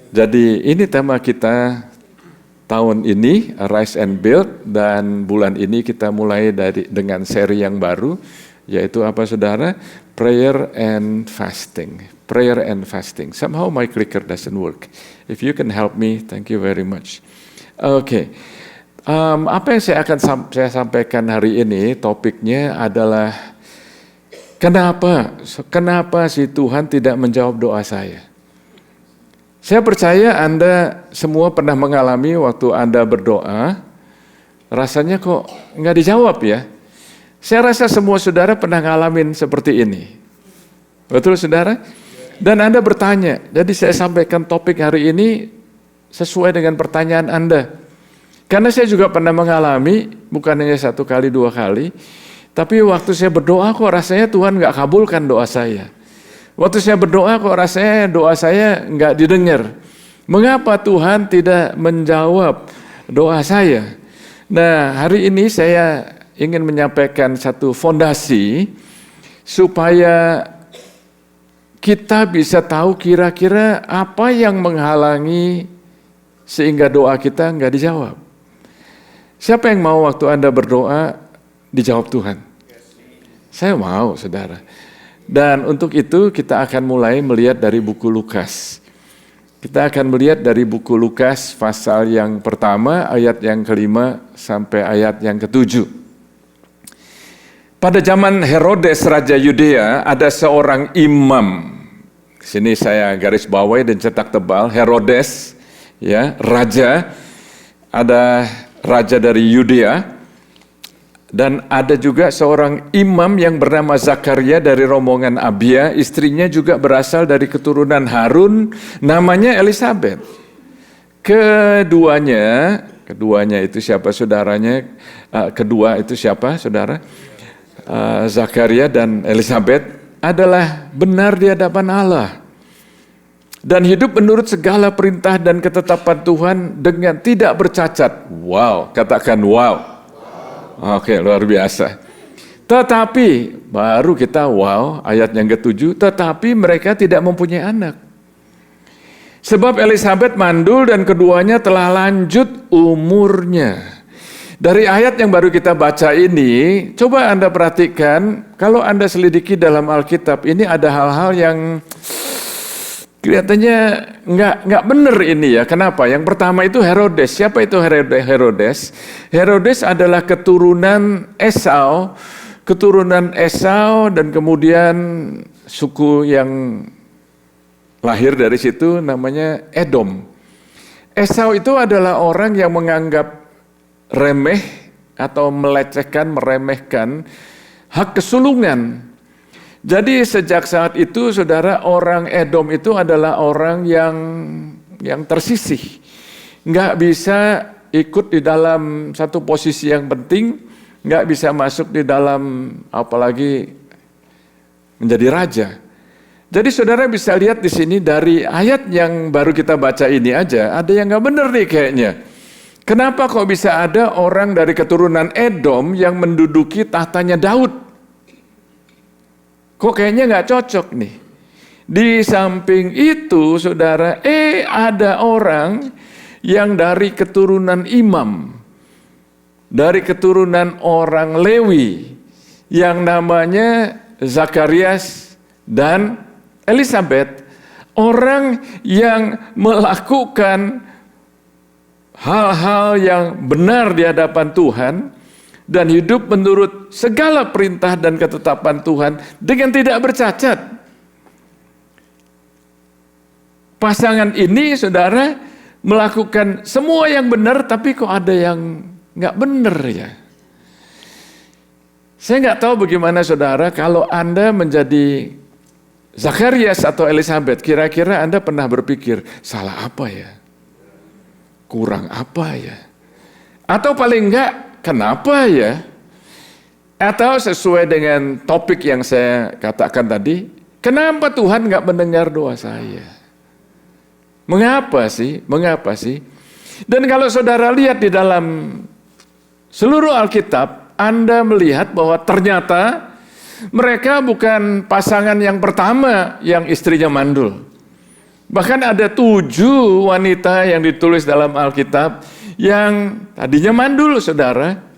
Jadi ini tema kita tahun ini, Rise and Build, dan bulan ini kita mulai dengan seri yang baru, yaitu apa saudara? Prayer and Fasting. Prayer and Fasting. Somehow my clicker doesn't work. If you can help me, thank you very much. Oke. Apa yang saya sampaikan hari ini, topiknya adalah kenapa sih Tuhan tidak menjawab doa saya? Saya percaya Anda semua pernah mengalami waktu Anda berdoa, rasanya kok nggak dijawab ya. Saya rasa semua saudara pernah ngalamin seperti ini. Betul saudara? Dan Anda bertanya, jadi saya sampaikan topik hari ini sesuai dengan pertanyaan Anda. Karena saya juga pernah mengalami, bukan hanya 1 kali, 2 kali, tapi waktu saya berdoa kok rasanya Tuhan nggak kabulkan doa saya. Waktu saya berdoa kok rasanya doa saya nggak didengar. Mengapa Tuhan tidak menjawab doa saya? Nah, hari ini saya ingin menyampaikan satu fondasi supaya kita bisa tahu kira-kira apa yang menghalangi sehingga doa kita nggak dijawab. Siapa yang mau waktu Anda berdoa dijawab Tuhan? Saya mau, saudara. Dan untuk itu kita akan mulai melihat dari buku Lukas. Kita akan melihat dari buku Lukas pasal yang pertama, ayat yang ke-5 sampai ayat yang ke-7. Pada zaman Herodes Raja Yudea ada seorang imam. Sini saya garis bawahi dan cetak tebal, Herodes, ya, raja. Ada raja dari Yudea. Dan ada juga seorang imam yang bernama Zakaria dari rombongan Abia, istrinya juga berasal dari keturunan Harun, namanya Elisabet. Keduanya itu siapa saudaranya? Kedua itu siapa saudara? Zakaria dan Elisabet adalah benar di hadapan Allah. Dan hidup menurut segala perintah dan ketetapan Tuhan dengan tidak bercacat. Wow, katakan wow. Oke, luar biasa. Tetapi, baru kita wow, ayat yang ke-7, tetapi mereka tidak mempunyai anak. Sebab Elisabet mandul dan keduanya telah lanjut umurnya. Dari ayat yang baru kita baca ini, coba Anda perhatikan, kalau Anda selidiki dalam Alkitab, ini ada hal-hal yang kelihatannya nggak benar ini ya. Kenapa? Yang pertama itu Herodes. Siapa itu Herodes? Herodes adalah keturunan Esau dan kemudian suku yang lahir dari situ namanya Edom. Esau itu adalah orang yang menganggap remeh atau melecehkan, meremehkan hak kesulungan. Jadi sejak saat itu saudara, orang Edom itu adalah orang yang tersisih. Nggak bisa ikut di dalam satu posisi yang penting, nggak bisa masuk di dalam apalagi menjadi raja. Jadi saudara bisa lihat di sini dari ayat yang baru kita baca ini aja, ada yang nggak benar nih kayaknya. Kenapa kok bisa ada orang dari keturunan Edom yang menduduki tahtanya Daud? Kok kayaknya nggak cocok nih. Di samping itu, saudara, ada orang yang dari keturunan imam, dari keturunan orang Lewi, yang namanya Zakarias dan Elisabet, orang yang melakukan hal-hal yang benar di hadapan Tuhan, dan hidup menurut segala perintah dan ketetapan Tuhan dengan tidak bercacat. Pasangan ini, saudara, melakukan semua yang benar, tapi kok ada yang nggak benar ya. Saya nggak tahu bagaimana saudara, kalau Anda menjadi Zakarias atau Elisabet, kira-kira Anda pernah berpikir, salah apa ya? Kurang apa ya? Atau paling enggak, kenapa ya? Atau sesuai dengan topik yang saya katakan tadi, kenapa Tuhan nggak mendengar doa saya? Mengapa sih? Mengapa sih? Dan kalau saudara lihat di dalam seluruh Alkitab, Anda melihat bahwa ternyata mereka bukan pasangan yang pertama yang istrinya mandul. Bahkan ada 7 wanita yang ditulis dalam Alkitab yang tadinya mandul, saudara.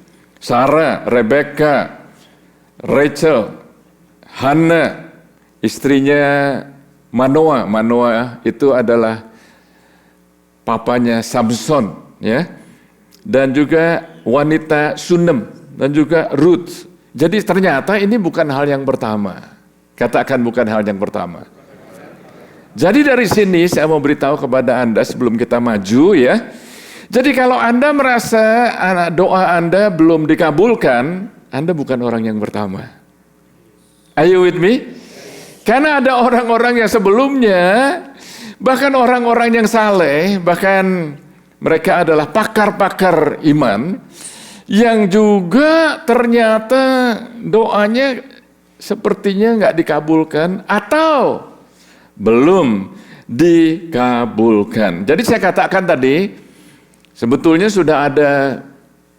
Sarah, Rebecca, Rachel, Hannah, istrinya Manoah. Manoah itu adalah papanya Samson, ya. Dan juga wanita Sunem dan juga Ruth. Jadi ternyata ini bukan hal yang pertama. Katakan bukan hal yang pertama. Jadi dari sini saya mau beritahu kepada Anda sebelum kita maju, ya. Jadi kalau Anda merasa doa Anda belum dikabulkan, Anda bukan orang yang pertama. Are you with me? Karena ada orang-orang yang sebelumnya, bahkan orang-orang yang saleh, bahkan mereka adalah pakar-pakar iman, yang juga ternyata doanya sepertinya nggak dikabulkan atau belum dikabulkan. Jadi saya katakan tadi, sebetulnya sudah ada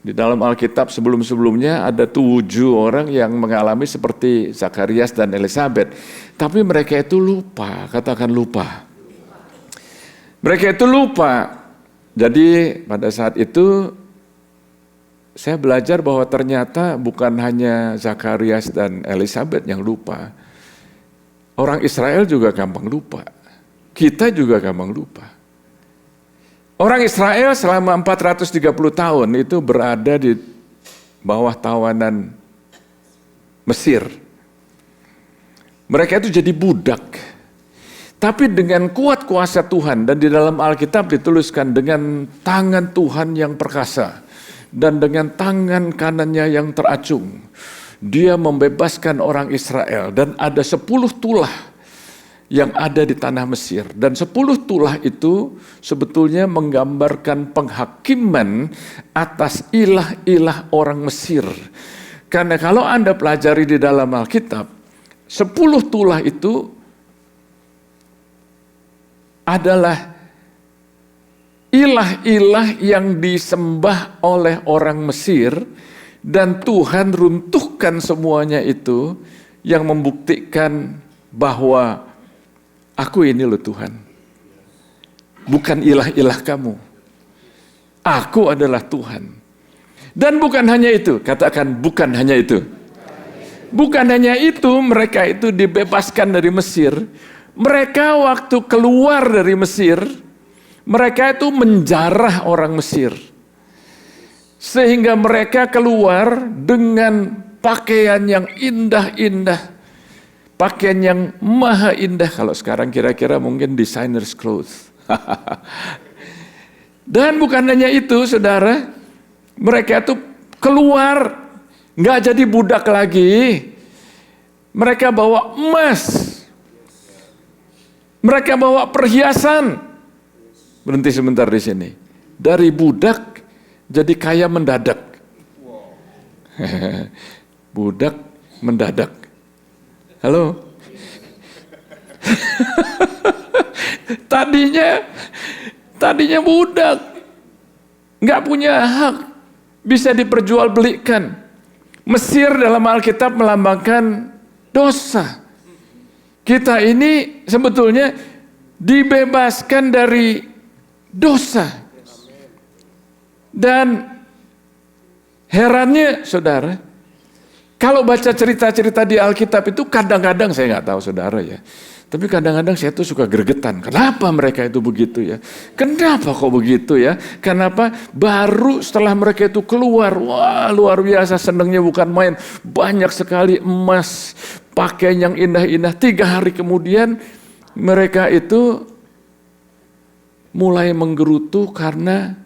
di dalam Alkitab sebelum-sebelumnya ada 7 orang yang mengalami seperti Zakarias dan Elizabeth. Tapi mereka itu lupa, katakan lupa. Mereka itu lupa. Jadi pada saat itu saya belajar bahwa ternyata bukan hanya Zakarias dan Elizabeth yang lupa. Orang Israel juga gampang lupa. Kita juga gampang lupa. Orang Israel selama 430 tahun itu berada di bawah tawanan Mesir. Mereka itu jadi budak. Tapi dengan kuat kuasa Tuhan, dan di dalam Alkitab dituliskan dengan tangan Tuhan yang perkasa dan dengan tangan kanannya yang teracung, dia membebaskan orang Israel, dan ada 10 tulah yang ada di tanah Mesir. Dan 10 tulah itu sebetulnya menggambarkan penghakiman atas ilah-ilah orang Mesir. Karena kalau Anda pelajari di dalam Alkitab, 10 tulah itu adalah ilah-ilah yang disembah oleh orang Mesir, dan Tuhan runtuhkan semuanya itu, yang membuktikan bahwa aku ini loh Tuhan, bukan ilah-ilah kamu. Aku adalah Tuhan. Dan bukan hanya itu, katakan bukan hanya itu. Bukan hanya itu, mereka itu dibebaskan dari Mesir. Mereka waktu keluar dari Mesir, mereka itu menjarah orang Mesir. Sehingga mereka keluar dengan pakaian yang indah-indah. Pakaian yang maha indah. Kalau sekarang kira-kira mungkin designer's clothes. Dan bukan hanya itu, saudara. Mereka itu keluar, nggak jadi budak lagi. Mereka bawa emas. Mereka bawa perhiasan. Berhenti sebentar di sini. Dari budak jadi kaya mendadak. Budak mendadak. Halo? Tadinya budak. Nggak punya hak. Bisa diperjualbelikan. Mesir dalam Alkitab melambangkan dosa. Kita ini sebetulnya dibebaskan dari dosa. Dan herannya saudara, kalau baca cerita-cerita di Alkitab itu kadang-kadang saya nggak tahu saudara ya, tapi kadang-kadang saya tuh suka gregetan. Kenapa mereka itu begitu ya? Kenapa kok begitu ya? Kenapa baru setelah mereka itu keluar, wah luar biasa senangnya bukan main, banyak sekali emas, pakaian yang indah-indah. 3 hari kemudian mereka itu mulai menggerutu karena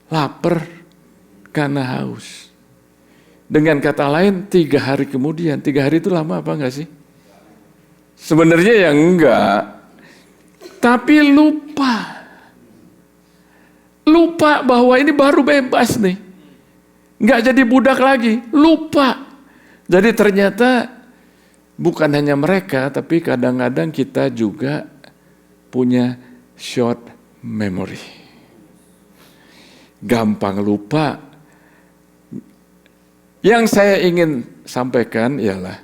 lapar, karena haus. Dengan kata lain 3 hari kemudian. 3 hari itu lama apa enggak sih? Sebenarnya ya enggak. Tapi lupa. Lupa bahwa ini baru bebas nih. Enggak jadi budak lagi. Lupa. Jadi ternyata bukan hanya mereka, tapi kadang-kadang kita juga punya short memory. Gampang lupa. Yang saya ingin sampaikan ialah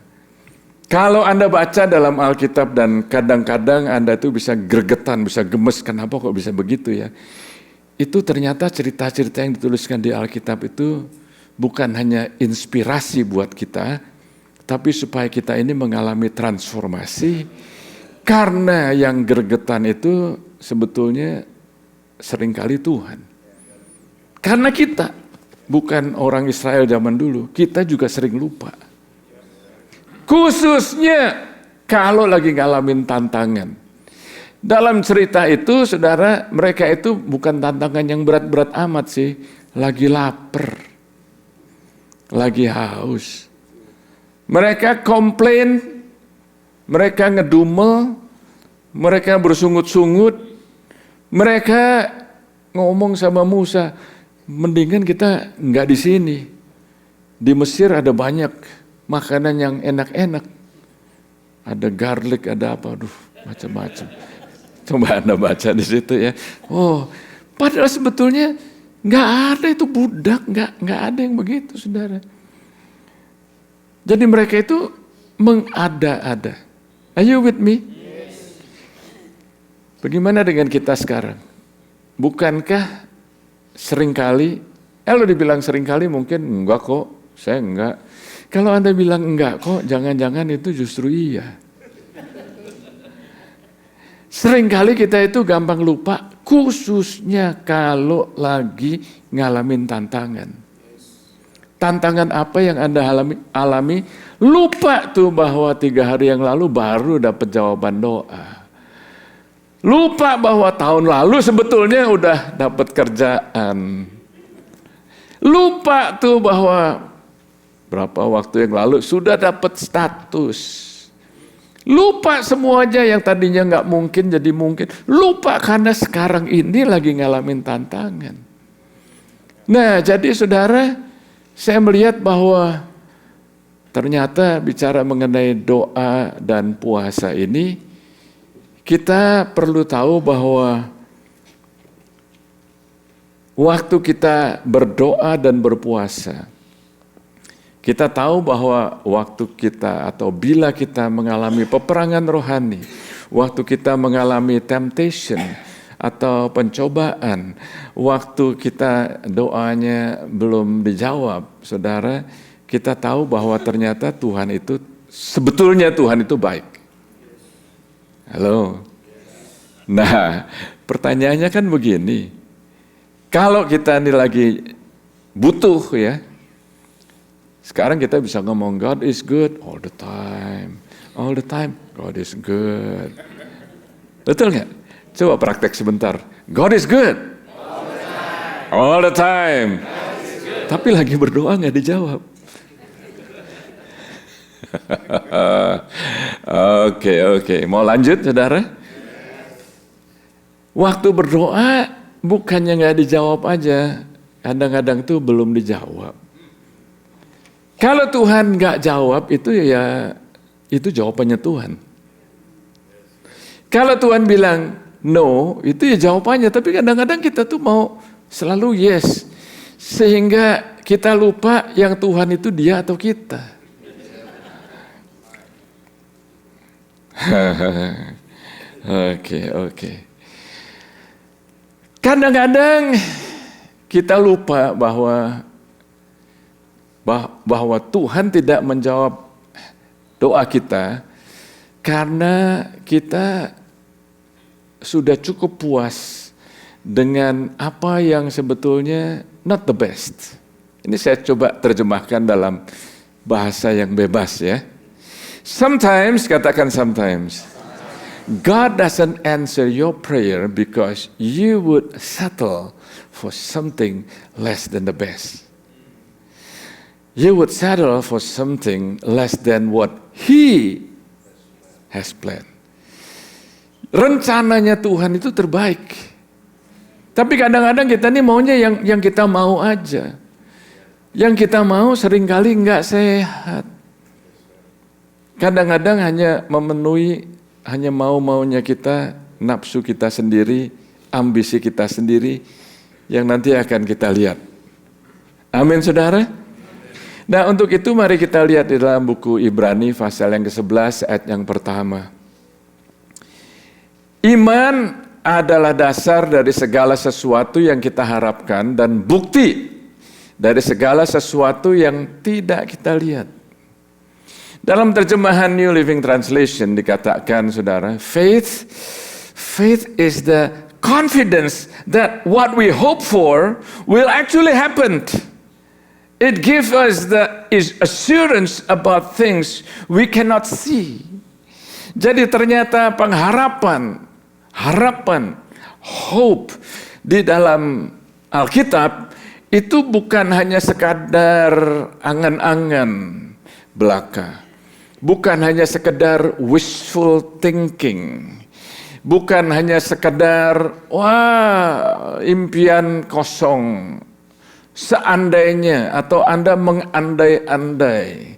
Kalau Anda baca dalam Alkitab dan kadang-kadang Anda tuh bisa gregetan, bisa gemes, kenapa kok bisa begitu ya? Itu ternyata cerita-cerita yang dituliskan di Alkitab itu bukan hanya inspirasi buat kita, tapi supaya kita ini mengalami transformasi, karena yang gregetan itu sebetulnya seringkali Tuhan. Karena kita bukan orang Israel zaman dulu, kita juga sering lupa. Khususnya kalau lagi ngalamin tantangan. Dalam cerita itu, saudara, mereka itu bukan tantangan yang berat-berat amat sih. Lagi lapar, lagi haus. Mereka komplain, mereka ngedumel, mereka bersungut-sungut, mereka ngomong sama Musa, mendingan kita nggak di sini. Di Mesir ada banyak makanan yang enak-enak. Ada garlic, ada apa, aduh, macam-macam. Coba Anda baca di situ ya. Oh, padahal sebetulnya nggak ada itu budak, nggak ada yang begitu, saudara. Jadi mereka itu mengada-ada. Are you with me? Bagaimana dengan kita sekarang? Bukankah seringkali, kalau dibilang seringkali mungkin enggak kok, saya enggak. Kalau Anda bilang enggak kok, jangan-jangan itu justru iya. Seringkali kita itu gampang lupa, khususnya kalau lagi ngalamin tantangan. Tantangan apa yang Anda alami, lupa tuh bahwa 3 hari yang lalu baru dapat jawaban doa. Lupa bahwa tahun lalu sebetulnya udah dapat kerjaan. Lupa tuh bahwa berapa waktu yang lalu sudah dapat status. Lupa semuanya yang tadinya nggak mungkin jadi mungkin. Lupa karena sekarang ini lagi ngalamin tantangan. Nah, jadi saudara, saya melihat bahwa ternyata bicara mengenai doa dan puasa ini, kita perlu tahu bahwa waktu kita berdoa dan berpuasa, kita tahu bahwa waktu kita atau bila kita mengalami peperangan rohani, waktu kita mengalami temptation atau pencobaan, waktu kita doanya belum dijawab, saudara, kita tahu bahwa ternyata Tuhan itu, sebetulnya Tuhan itu baik. Halo? Nah, pertanyaannya kan begini, kalau kita ini lagi butuh ya, sekarang kita bisa ngomong God is good all the time God is good. Betul nggak? Coba praktek sebentar. God is good all the time. Tapi lagi berdoa nggak dijawab. Oke. Mau lanjut, saudara? Waktu berdoa bukannya nggak dijawab aja, kadang-kadang tuh belum dijawab. Kalau Tuhan nggak jawab itu ya itu jawabannya Tuhan. Kalau Tuhan bilang no, itu ya jawabannya. Tapi kadang-kadang kita tuh mau selalu yes, sehingga kita lupa yang Tuhan itu dia atau kita. Oke. Kadang-kadang kita lupa bahwa Tuhan tidak menjawab doa kita karena kita sudah cukup puas dengan apa yang sebetulnya not the best. Ini saya coba terjemahkan dalam bahasa yang bebas ya. Sometimes, katakan sometimes, God doesn't answer your prayer because you would settle for something less than the best. You would settle for something less than what He has planned. Rencananya Tuhan itu terbaik. Tapi kadang-kadang kita ini maunya yang kita mau aja. Yang kita mau seringkali nggak sehat. Kadang-kadang hanya memenuhi, hanya mau-maunya kita, nafsu kita sendiri, ambisi kita sendiri, yang nanti akan kita lihat. Amin, saudara. Nah, untuk itu mari kita lihat di dalam buku Ibrani pasal yang ke-11 ayat yang pertama. Iman adalah dasar dari segala sesuatu yang kita harapkan dan bukti dari segala sesuatu yang tidak kita lihat. Dalam terjemahan New Living Translation dikatakan, saudara, faith is the confidence that what we hope for will actually happen. It gives us the assurance about things we cannot see. Jadi ternyata pengharapan, hope di dalam Alkitab itu bukan hanya sekadar angan-angan belaka. Bukan hanya sekedar wishful thinking. Bukan hanya sekedar impian kosong. Seandainya atau Anda mengandai-andai.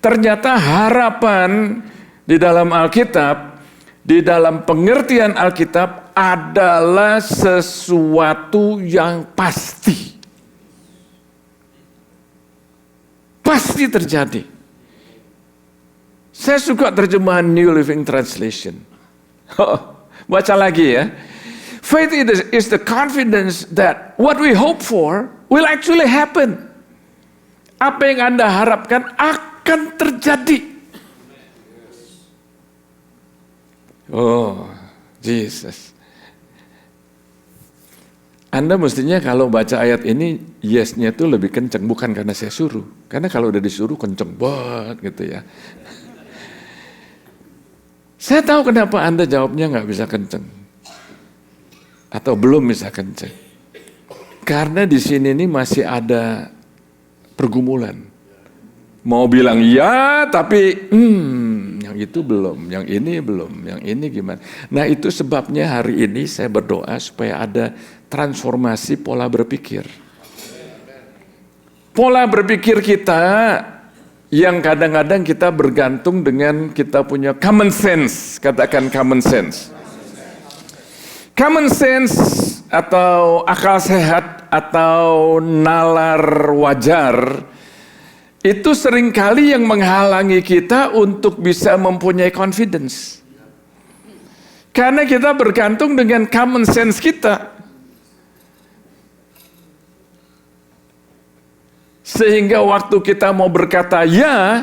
Ternyata harapan di dalam Alkitab, di dalam pengertian Alkitab adalah sesuatu yang pasti. Pasti terjadi. Saya suka terjemahan New Living Translation. Baca lagi ya. Faith is the confidence that what we hope for will actually happen. Apa yang Anda harapkan akan terjadi. Oh, Jesus. Anda mestinya kalau baca ayat ini, yes-nya itu lebih kenceng, bukan karena saya suruh. Karena kalau udah disuruh kenceng banget gitu ya. Saya tahu kenapa Anda jawabnya nggak bisa kenceng. Atau belum bisa kenceng. Karena di sini ini masih ada pergumulan. Mau bilang ya, tapi yang itu belum, yang ini belum, yang ini gimana. Nah itu sebabnya hari ini saya berdoa supaya ada transformasi pola berpikir. Pola berpikir kita yang kadang-kadang kita bergantung dengan kita punya common sense, katakan common sense. Common sense atau akal sehat atau nalar wajar itu seringkali yang menghalangi kita untuk bisa mempunyai confidence. Karena kita bergantung dengan common sense kita. Sehingga waktu kita mau berkata ya,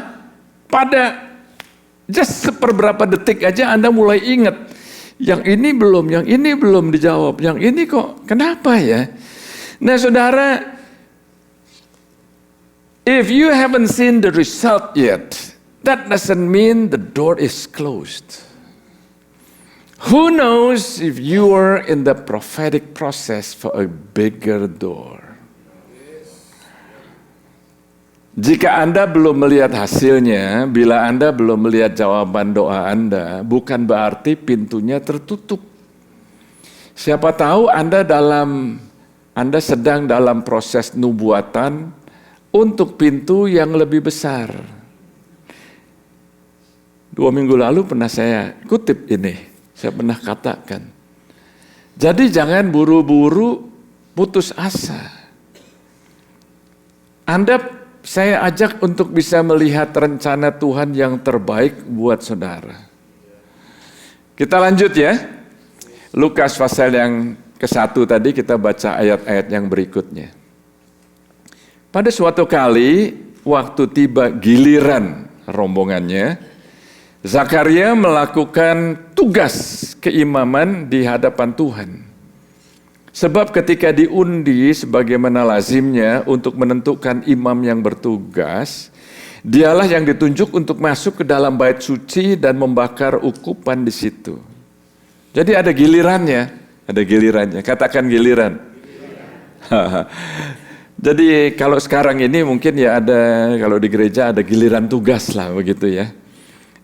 pada just seperberapa detik aja Anda mulai ingat. Yang ini belum dijawab. Yang ini kok, kenapa ya? Nah saudara, if you haven't seen the result yet, that doesn't mean the door is closed. Who knows if you are in the prophetic process for a bigger door? Jika Anda belum melihat hasilnya, bila Anda belum melihat jawaban doa Anda, bukan berarti pintunya tertutup. Siapa tahu Anda sedang dalam proses nubuatan untuk pintu yang lebih besar. 2 minggu lalu pernah saya kutip ini, saya pernah katakan. Jadi jangan buru-buru putus asa. Saya ajak untuk bisa melihat rencana Tuhan yang terbaik buat saudara. Kita lanjut ya. Lukas pasal yang ke-1 tadi kita baca ayat-ayat yang berikutnya. Pada suatu kali, waktu tiba giliran rombongannya, Zakaria melakukan tugas keimaman di hadapan Tuhan. Sebab ketika diundi sebagaimana lazimnya untuk menentukan imam yang bertugas, dialah yang ditunjuk untuk masuk ke dalam bait suci dan membakar ukupan di situ. Jadi ada gilirannya, katakan giliran. Jadi kalau sekarang ini mungkin ya ada, kalau di gereja ada giliran tugas lah begitu ya.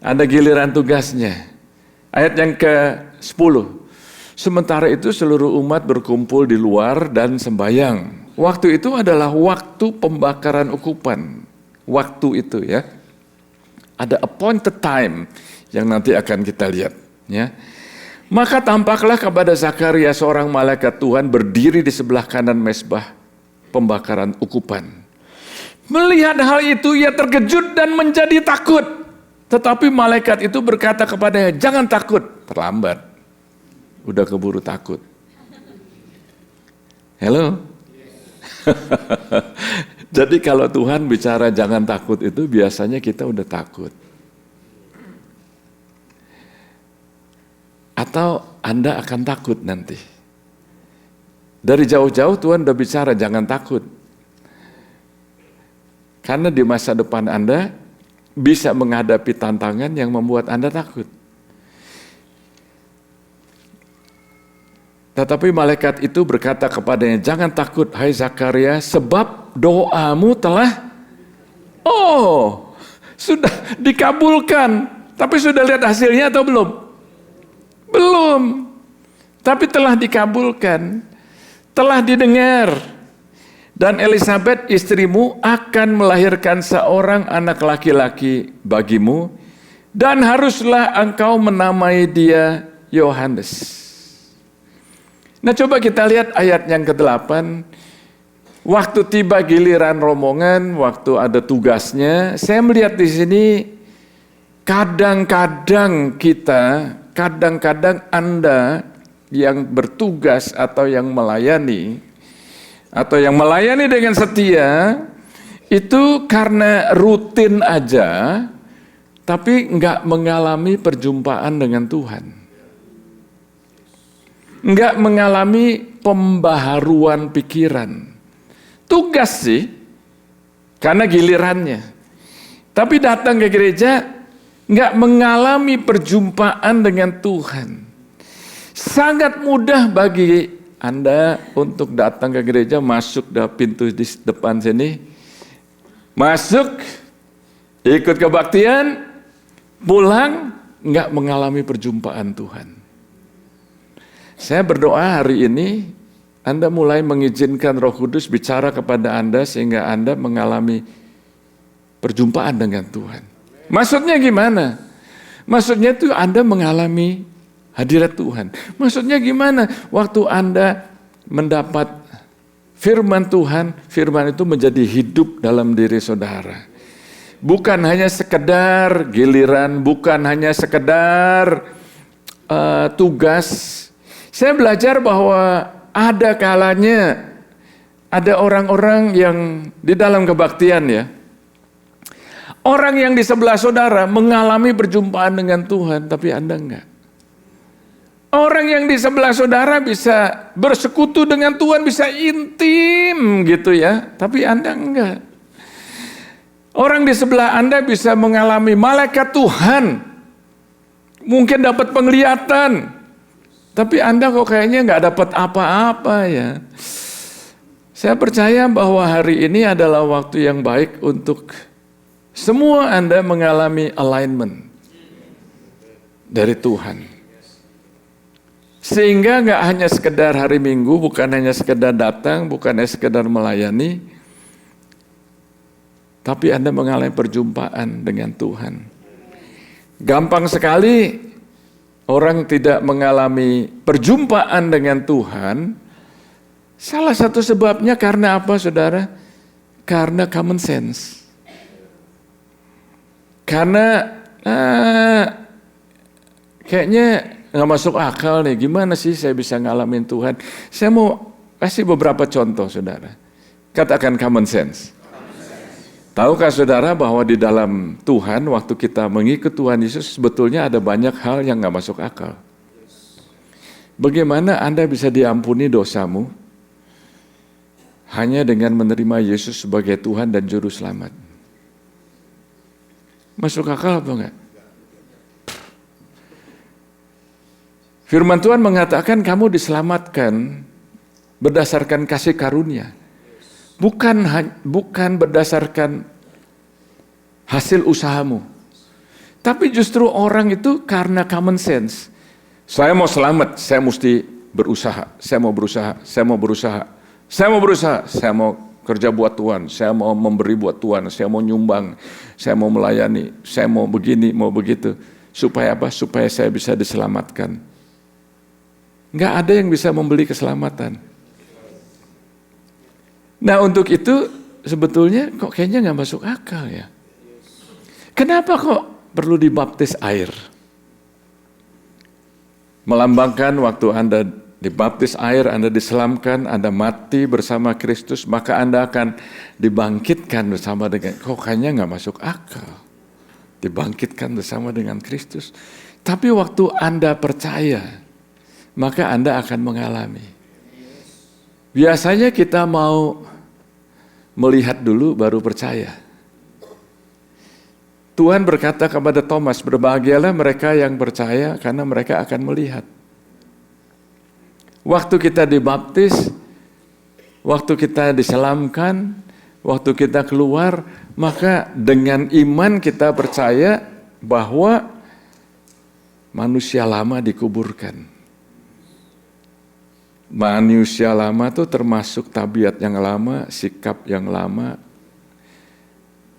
Ada giliran tugasnya. Ayat yang ke-10. Sementara itu seluruh umat berkumpul di luar dan sembahyang. Waktu itu adalah waktu pembakaran ukupan. Waktu itu ya. Ada appointed time yang nanti akan kita lihat. Ya. Maka tampaklah kepada Zakaria seorang malaikat Tuhan berdiri di sebelah kanan mezbah pembakaran ukupan. Melihat hal itu ia terkejut dan menjadi takut. Tetapi malaikat itu berkata kepadanya, jangan takut. Terlambat. Udah keburu takut. Halo? Jadi kalau Tuhan bicara jangan takut itu biasanya kita udah takut. Atau Anda akan takut nanti. Dari jauh-jauh Tuhan udah bicara jangan takut. Karena di masa depan Anda bisa menghadapi tantangan yang membuat Anda takut. Tetapi malaikat itu berkata kepadanya, jangan takut hai Zakaria, sebab doamu telah, sudah dikabulkan. Tapi sudah lihat hasilnya atau belum? Belum. Tapi telah dikabulkan, telah didengar. Dan Elisabet istrimu akan melahirkan seorang anak laki-laki bagimu, dan haruslah engkau menamai dia Yohanes. Nah, coba kita lihat ayat yang ke-8. Waktu tiba giliran rombongan, waktu ada tugasnya, saya melihat di sini kadang-kadang Anda yang bertugas atau yang melayani dengan setia, itu karena rutin aja, tapi nggak mengalami perjumpaan dengan Tuhan. Nggak mengalami pembaharuan pikiran. Tugas sih, karena gilirannya. Tapi datang ke gereja, nggak mengalami perjumpaan dengan Tuhan. Sangat mudah bagi Anda untuk datang ke gereja, masuk dari pintu di depan sini, masuk, ikut kebaktian, pulang, nggak mengalami perjumpaan Tuhan. Saya berdoa hari ini Anda mulai mengizinkan Roh Kudus bicara kepada Anda sehingga Anda mengalami perjumpaan dengan Tuhan. Maksudnya gimana? Maksudnya itu Anda mengalami hadirat Tuhan. Maksudnya gimana? Waktu Anda mendapat firman Tuhan, firman itu menjadi hidup dalam diri saudara. Bukan hanya sekedar giliran, bukan hanya sekedar tugas. Saya belajar bahwa ada kalanya ada orang-orang yang di dalam kebaktian ya. Orang yang di sebelah saudara mengalami perjumpaan dengan Tuhan, tapi Anda enggak. Orang yang di sebelah saudara bisa bersekutu dengan Tuhan, bisa intim gitu ya, tapi Anda enggak. Orang di sebelah Anda bisa mengalami malaikat Tuhan, mungkin dapat penglihatan, tapi Anda kok kayaknya nggak dapat apa-apa ya. Saya percaya bahwa hari ini adalah waktu yang baik untuk semua Anda mengalami alignment dari Tuhan. Sehingga nggak hanya sekedar hari Minggu, bukan hanya sekedar datang, bukan hanya sekedar melayani, tapi Anda mengalami perjumpaan dengan Tuhan. Gampang sekali orang tidak mengalami perjumpaan dengan Tuhan. Salah satu sebabnya karena apa, saudara? Karena common sense. Karena kayaknya nggak masuk akal nih. Gimana sih saya bisa ngalamin Tuhan? Saya mau kasih beberapa contoh, saudara. Katakan common sense. Tahukah saudara bahwa di dalam Tuhan, waktu kita mengikut Tuhan Yesus, sebetulnya ada banyak hal yang gak masuk akal. Bagaimana Anda bisa diampuni dosamu hanya dengan menerima Yesus sebagai Tuhan dan Juru Selamat? Masuk akal apa enggak? Firman Tuhan mengatakan kamu diselamatkan berdasarkan kasih karunia. Bukan berdasarkan hasil usahamu. Tapi justru orang itu karena common sense. Saya mau selamat, saya mesti berusaha. Saya mau berusaha. Saya mau kerja buat Tuhan. Saya mau memberi buat Tuhan. Saya mau nyumbang. Saya mau melayani. Saya mau begini, mau begitu. Supaya apa? Supaya saya bisa diselamatkan. Nggak ada yang bisa membeli keselamatan. Nah, untuk itu sebetulnya kok kayaknya nggak masuk akal ya. Kenapa kok perlu dibaptis air? Melambangkan waktu Anda dibaptis air, Anda diselamkan, Anda mati bersama Kristus, maka Anda akan dibangkitkan bersama dengan, kok kayaknya nggak masuk akal. Dibangkitkan bersama dengan Kristus. Tapi waktu Anda percaya, maka Anda akan mengalami. Biasanya kita mau melihat dulu baru percaya. Tuhan berkata kepada Thomas, berbahagialah mereka yang percaya karena mereka akan melihat. Waktu kita dibaptis, waktu kita diselamkan, waktu kita keluar, maka dengan iman kita percaya bahwa manusia lama dikuburkan. Manusia lama itu termasuk tabiat yang lama, sikap yang lama,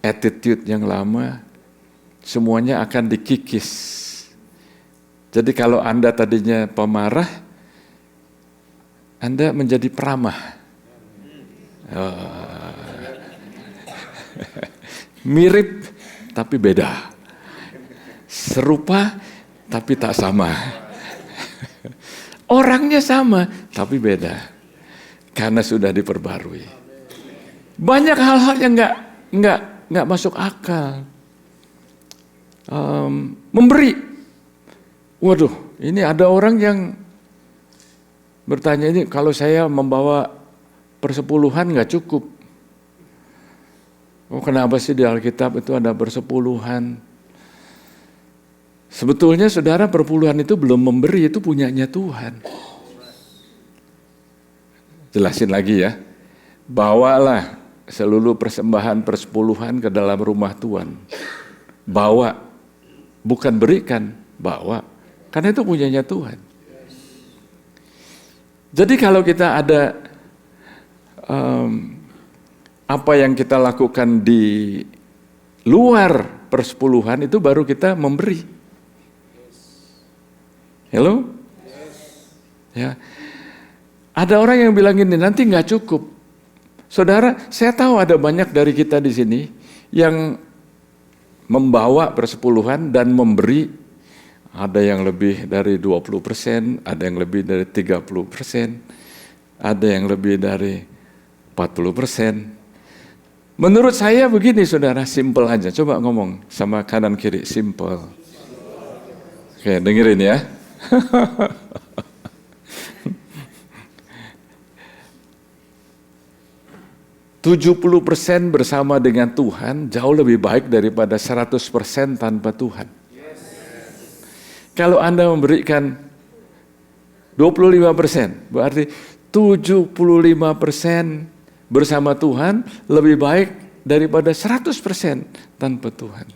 attitude yang lama, semuanya akan dikikis. Jadi kalau Anda tadinya pemarah, Anda menjadi peramah. Mirip tapi beda. Serupa tapi tak sama. Orangnya sama tapi beda. Karena sudah diperbarui. Banyak hal-hal yang nggak masuk akal. Memberi. Waduh, ini ada orang yang bertanya, ini kalau saya membawa persepuluhan nggak cukup. Oh, kenapa sih di Alkitab itu ada persepuluhan? Sebetulnya saudara, perpuluhan itu belum memberi, itu punyanya Tuhan. Jelasin lagi ya. Bawalah seluruh persembahan persepuluhan ke dalam rumah Tuhan. Bawa, bukan berikan, bawa. Karena itu punyanya Tuhan. Jadi kalau kita ada apa yang kita lakukan di luar persepuluhan, itu baru kita memberi. Hello? Ya. Ada orang yang bilang gini, nanti nggak cukup. Saudara, saya tahu ada banyak dari kita di sini yang membawa persepuluhan dan memberi. Ada yang lebih dari 20%, ada yang lebih dari 30%, ada yang lebih dari 40%. Menurut saya begini saudara, simple aja. Coba ngomong sama kanan kiri, simple. Oke, dengerin ya. 70% bersama dengan Tuhan jauh lebih baik daripada 100% tanpa Tuhan. Kalau Anda memberikan 25%, berarti 75% bersama Tuhan lebih baik daripada 100% tanpa Tuhan.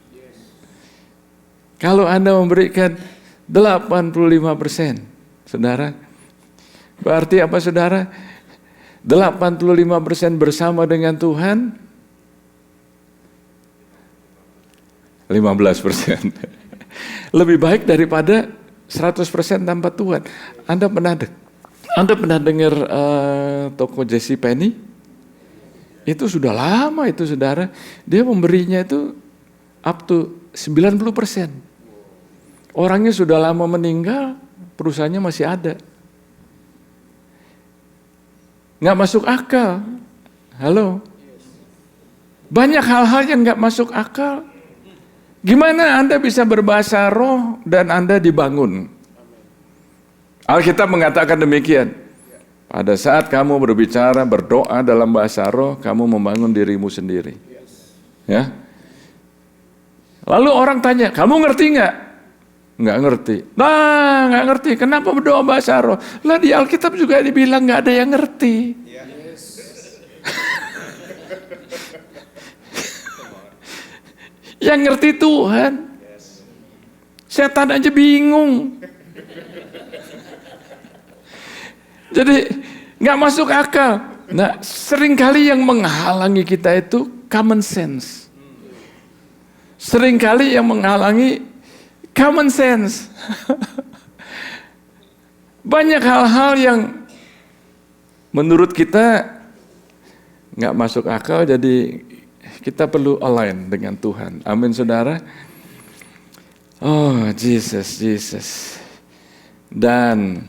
Kalau Anda memberikan 85%, saudara, berarti apa saudara? 85% bersama dengan Tuhan, 15%. Lebih baik daripada 100% tanpa Tuhan. Anda pernah dengar toko J.C. Penney? Itu sudah lama itu saudara. Dia memberinya itu up to 90%. Orangnya sudah lama meninggal, perusahaannya masih ada. Nggak masuk akal. Halo? Banyak hal-hal yang nggak masuk akal. Gimana Anda bisa berbahasa roh dan Anda dibangun? Alkitab mengatakan demikian. Pada saat kamu berbicara, berdoa dalam bahasa roh, kamu membangun dirimu sendiri. Ya. Lalu orang tanya, kamu ngerti nggak? Nggak ngerti. Nah, nggak ngerti. Kenapa berdoa bahasa roh? Lah di Alkitab juga dibilang nggak ada yang ngerti. Yang ngerti Tuhan. Setan aja bingung. Jadi nggak masuk akal. Nah, seringkali yang menghalangi kita itu common sense. Seringkali yang menghalangi common sense. Banyak hal-hal yang menurut kita nggak masuk akal, jadi kita perlu align dengan Tuhan. Amin, saudara. Oh, Jesus. Dan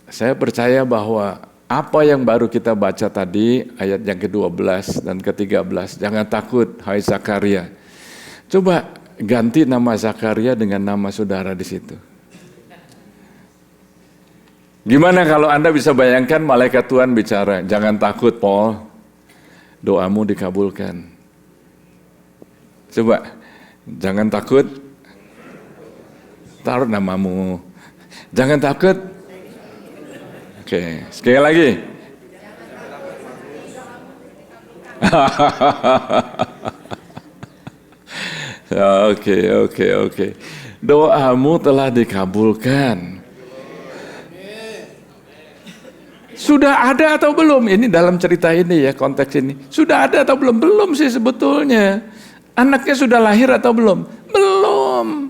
saya percaya bahwa apa yang baru kita baca tadi, ayat yang ke-12 dan ke-13, jangan takut, hai Zakaria. Coba ganti nama Zakaria dengan nama saudara di situ. Gimana kalau Anda bisa bayangkan malaikat Tuhan bicara, jangan takut Paul, doamu dikabulkan. Coba, jangan takut, taruh namamu. Jangan takut. Oke, sekali lagi. Oke. Doamu telah dikabulkan. Sudah ada atau belum? Ini dalam cerita ini ya, konteks ini. Sudah ada atau belum? Belum sih sebetulnya. Anaknya sudah lahir atau belum? Belum.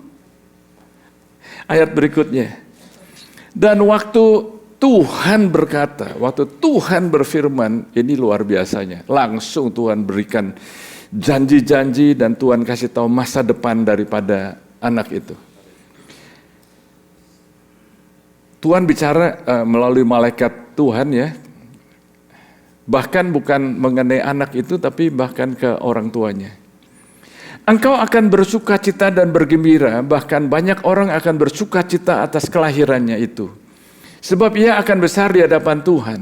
Ayat berikutnya. Dan waktu Tuhan berkata, waktu Tuhan berfirman, ini luar biasanya. Langsung Tuhan berikan janji-janji dan Tuhan kasih tahu masa depan daripada anak itu. Tuhan bicara melalui malaikat Tuhan ya, bahkan bukan mengenai anak itu, tapi bahkan ke orang tuanya. Engkau akan bersuka cita dan bergembira, bahkan banyak orang akan bersuka cita atas kelahirannya itu. Sebab ia akan besar di hadapan Tuhan,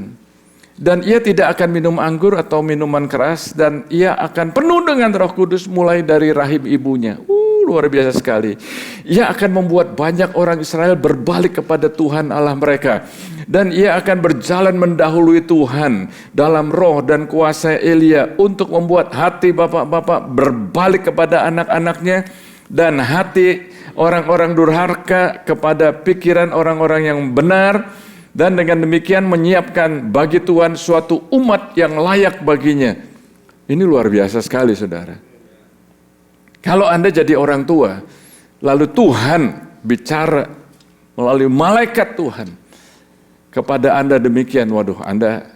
dan ia tidak akan minum anggur atau minuman keras, dan ia akan penuh dengan Roh Kudus mulai dari rahim ibunya. Luar biasa sekali. Ia akan membuat banyak orang Israel berbalik kepada Tuhan Allah mereka. Dan ia akan berjalan mendahului Tuhan dalam roh dan kuasa Elia untuk membuat hati bapak-bapak berbalik kepada anak-anaknya dan hati orang-orang durhaka kepada pikiran orang-orang yang benar, dan dengan demikian menyiapkan bagi Tuhan suatu umat yang layak baginya. Ini luar biasa sekali, saudara. Kalau Anda jadi orang tua, lalu Tuhan bicara melalui malaikat Tuhan kepada Anda demikian, waduh, Anda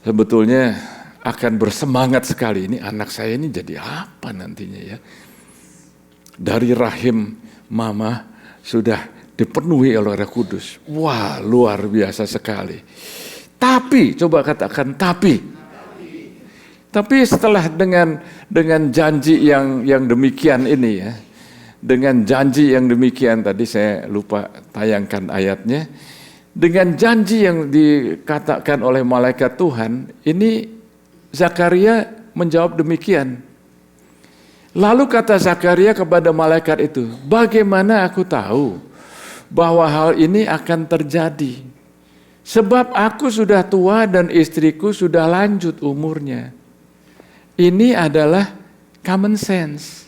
sebetulnya akan bersemangat sekali. Ini anak saya ini jadi apa nantinya ya? Dari rahim mama sudah dipenuhi oleh Roh Kudus. Wah, luar biasa sekali. Tapi, coba katakan tapi. Tapi setelah dengan janji yang demikian ini ya, dengan janji yang demikian, tadi saya lupa tayangkan ayatnya, dengan janji yang dikatakan oleh malaikat Tuhan, ini Zakaria menjawab demikian. Lalu kata Zakaria kepada malaikat itu, bagaimana aku tahu bahwa hal ini akan terjadi? Sebab aku sudah tua dan istriku sudah lanjut umurnya. Ini adalah common sense.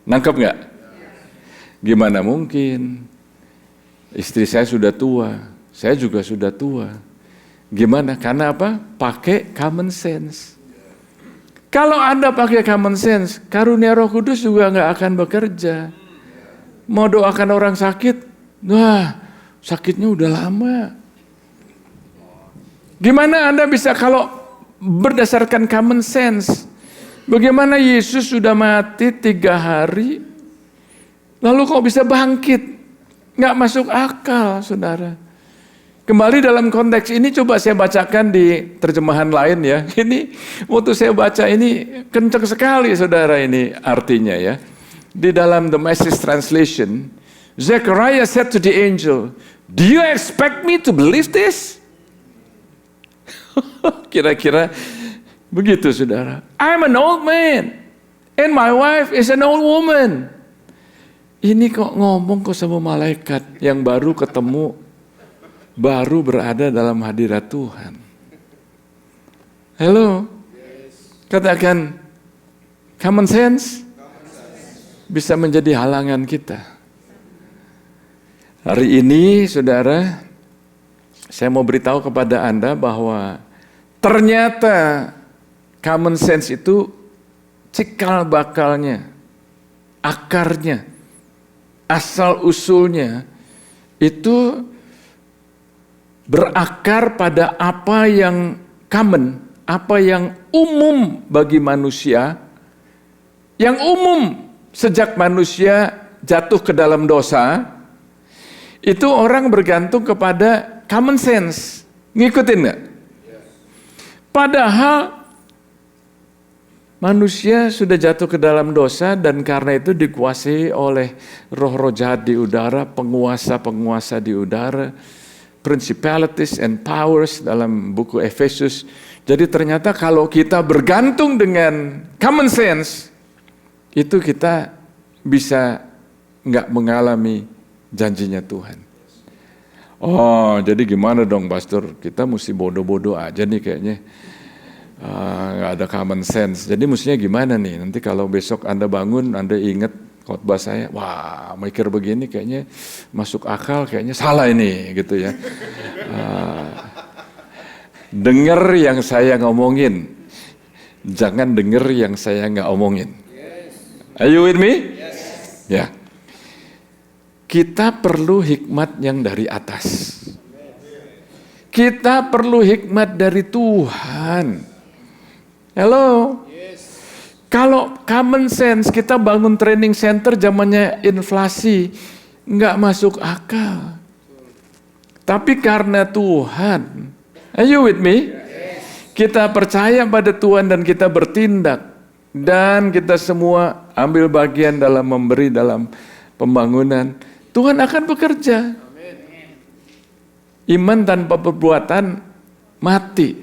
Nangkep nggak? Gimana mungkin? Istri saya sudah tua, saya juga sudah tua. Gimana? Karena apa? Pakai common sense. Kalau Anda pakai common sense, karunia Roh Kudus juga nggak akan bekerja. Mau doakan orang sakit, wah sakitnya udah lama. Gimana Anda bisa kalau berdasarkan common sense? Bagaimana Yesus sudah mati 3 hari, lalu kok bisa bangkit? Nggak masuk akal, saudara. Kembali dalam konteks ini, coba saya bacakan di terjemahan lain ya. Ini waktu saya baca ini kencang sekali, saudara, ini artinya ya. Di dalam The Message Translation, Zechariah said to the angel, "Do you expect me to believe this?" Kira-kira begitu, saudara. I'm an old man and my wife is an old woman. Ini kok ngomong kok sama malaikat yang baru ketemu, baru berada dalam hadirat Tuhan. Halo, katakan common sense bisa menjadi halangan kita. Hari ini, saudara, saya mau beritahu kepada Anda bahwa ternyata common sense itu cikal bakalnya, akarnya, asal usulnya itu berakar pada apa yang common, apa yang umum bagi manusia, yang umum sejak manusia jatuh ke dalam dosa, itu orang bergantung kepada common sense. Ngikutin nggak? Padahal manusia sudah jatuh ke dalam dosa dan karena itu dikuasai oleh roh-roh jahat di udara, penguasa-penguasa di udara, principalities and powers dalam buku Efesus. Jadi ternyata kalau kita bergantung dengan common sense, itu kita bisa nggak mengalami janjinya Tuhan. Oh, jadi gimana dong, Pastor? Kita mesti bodoh-bodoh aja nih kayaknya. Nggak ada common sense. Jadi mestinya gimana nih? Nanti kalau besok Anda bangun, Anda ingat khotbah saya, wah mikir begini kayaknya masuk akal, kayaknya salah ini gitu ya. Dengar yang saya ngomongin, jangan dengar yang saya nggak omongin. Are you with me? Ya. Kita perlu hikmat yang dari atas. Kita perlu hikmat dari Tuhan. Hello? Kalau common sense, kita bangun training center zamannya inflasi, nggak masuk akal. Tapi karena Tuhan, are you with me? Kita percaya pada Tuhan dan kita bertindak. Dan kita semua ambil bagian dalam memberi dalam pembangunan. Tuhan akan bekerja. Iman tanpa perbuatan mati,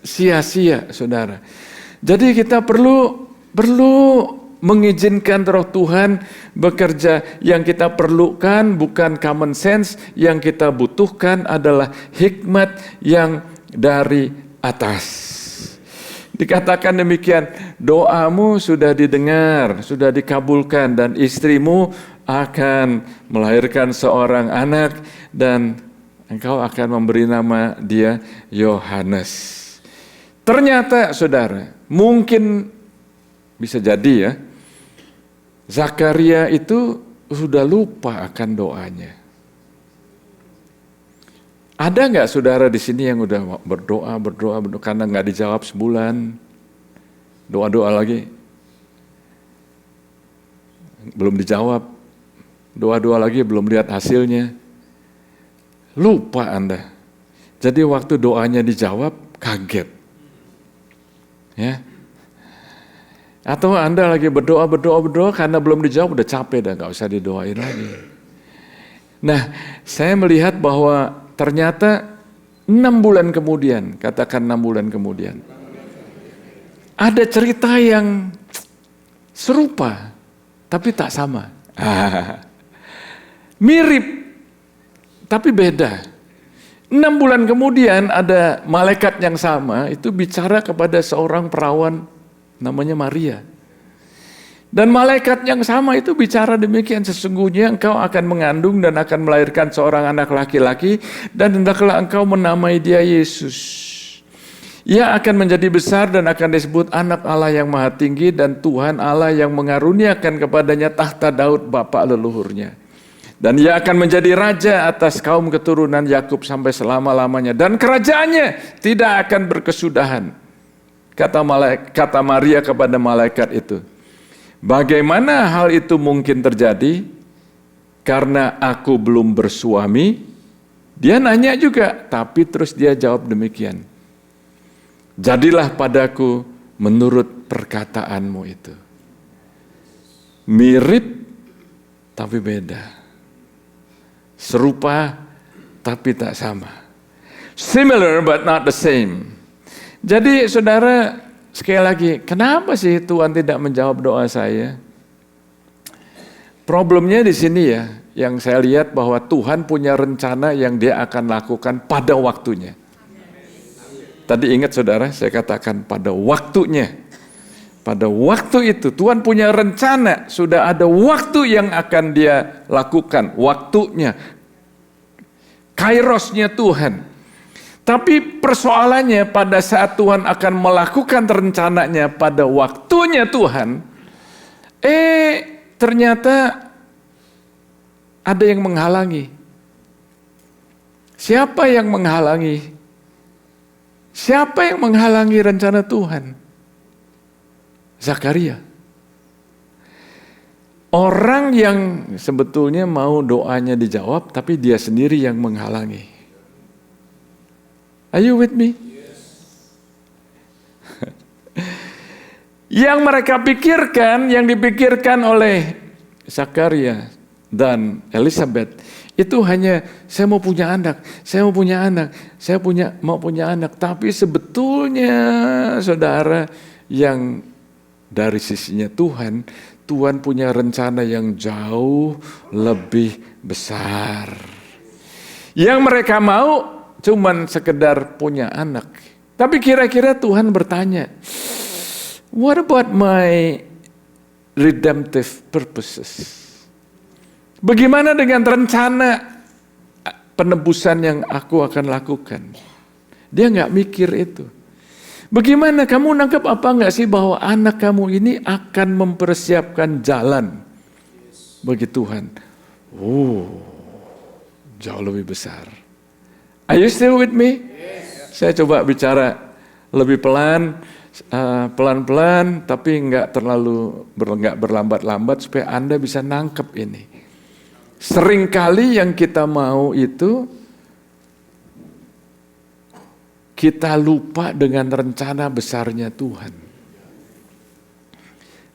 sia-sia, saudara. Jadi kita perlu mengizinkan roh Tuhan bekerja. Yang kita perlukan bukan common sense, yang kita butuhkan adalah hikmat yang dari atas. Dikatakan demikian, doamu sudah didengar, sudah dikabulkan, dan istrimu akan melahirkan seorang anak, dan engkau akan memberi nama dia Yohanes. Ternyata saudara, mungkin bisa jadi ya, Zakaria itu sudah lupa akan doanya. Ada nggak saudara di sini yang udah berdoa karena nggak dijawab sebulan, doa lagi, belum dijawab, doa lagi belum lihat hasilnya, lupa Anda. Jadi waktu doanya dijawab kaget, ya. Atau Anda lagi berdoa karena belum dijawab udah capek dan nggak usah didoain lagi. Nah, saya melihat bahwa ternyata 6 bulan kemudian, katakan 6 bulan kemudian, ada cerita yang serupa, tapi tak sama. Mirip, tapi beda. 6 bulan kemudian ada malaikat yang sama, itu bicara kepada seorang perawan namanya Maria. Dan malaikat yang sama itu bicara demikian, sesungguhnya engkau akan mengandung dan akan melahirkan seorang anak laki-laki, dan hendaklah engkau menamai dia Yesus. Ia akan menjadi besar dan akan disebut anak Allah yang maha tinggi, dan Tuhan Allah yang mengaruniakan kepadanya tahta Daud bapa leluhurnya. Dan ia akan menjadi raja atas kaum keturunan Yakub sampai selama-lamanya, dan kerajaannya tidak akan berkesudahan. Kata Maria kepada malaikat itu, bagaimana hal itu mungkin terjadi? Karena aku belum bersuami. Dia nanya juga, tapi terus dia jawab demikian. Jadilah padaku menurut perkataanmu itu. Mirip, tapi beda. Serupa, tapi tak sama. Similar but not the same. Jadi saudara, sekali lagi, kenapa sih Tuhan tidak menjawab doa saya? Problemnya di sini ya, yang saya lihat bahwa Tuhan punya rencana yang dia akan lakukan pada waktunya. Tadi ingat saudara, saya katakan pada waktunya. Pada waktu itu Tuhan punya rencana, sudah ada waktu yang akan dia lakukan, waktunya. Kairosnya Tuhan. Tapi persoalannya pada saat Tuhan akan melakukan rencananya pada waktunya Tuhan, ternyata ada yang menghalangi. Siapa yang menghalangi? Siapa yang menghalangi rencana Tuhan? Zakaria. Orang yang sebetulnya mau doanya dijawab, tapi dia sendiri yang menghalangi. Are you with me? Yang mereka pikirkan, yang dipikirkan oleh Zakaria dan Elizabeth, itu hanya saya mau punya anak, saya mau punya anak. Tapi sebetulnya saudara, yang dari sisinya Tuhan punya rencana yang jauh lebih besar. Yang mereka mau cuman sekedar punya anak. Tapi kira-kira Tuhan bertanya, what about my redemptive purposes? Bagaimana dengan rencana penebusan yang aku akan lakukan? Dia nggak mikir itu. Bagaimana kamu nangkep apa nggak sih bahwa anak kamu ini akan mempersiapkan jalan bagi Tuhan? Oh, jauh lebih besar. Are you still with me? Yes. Saya coba bicara lebih pelan-pelan, tapi nggak terlalu nggak berlambat-lambat supaya Anda bisa nangkep ini. Seringkali yang kita mau itu kita lupa dengan rencana besarnya Tuhan.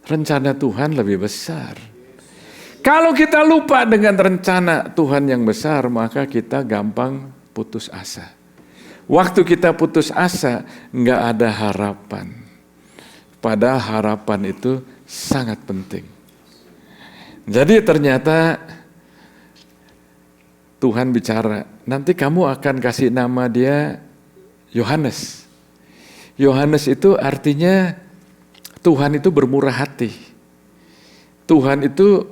Rencana Tuhan lebih besar. Kalau kita lupa dengan rencana Tuhan yang besar, maka kita gampang putus asa. Waktu kita putus asa, nggak ada harapan. Padahal harapan itu sangat penting. Jadi ternyata Tuhan bicara, nanti kamu akan kasih nama dia Yohanes. Yohanes itu artinya Tuhan itu bermurah hati. Tuhan itu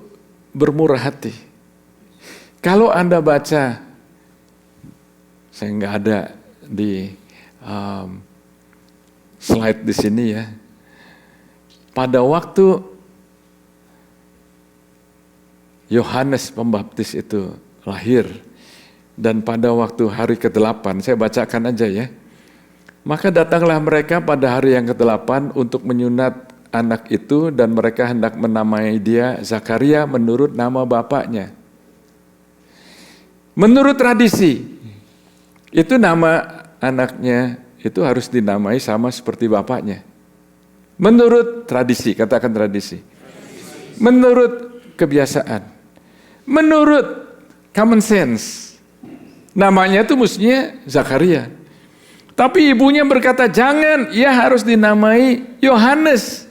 bermurah hati. Kalau Anda baca, saya nggak ada di slide di sini ya. Pada waktu Yohanes Pembaptis itu lahir, dan pada waktu hari ke-8, saya bacakan aja ya. Maka datanglah mereka pada hari yang ke-8 untuk menyunat anak itu, dan mereka hendak menamai dia Zakaria menurut nama bapaknya. Menurut tradisi, itu nama anaknya itu harus dinamai sama seperti bapaknya. Menurut tradisi, katakan tradisi. Menurut kebiasaan. Menurut common sense. Namanya itu mestinya Zakaria. Tapi ibunya berkata, jangan, ia harus dinamai Yohanes.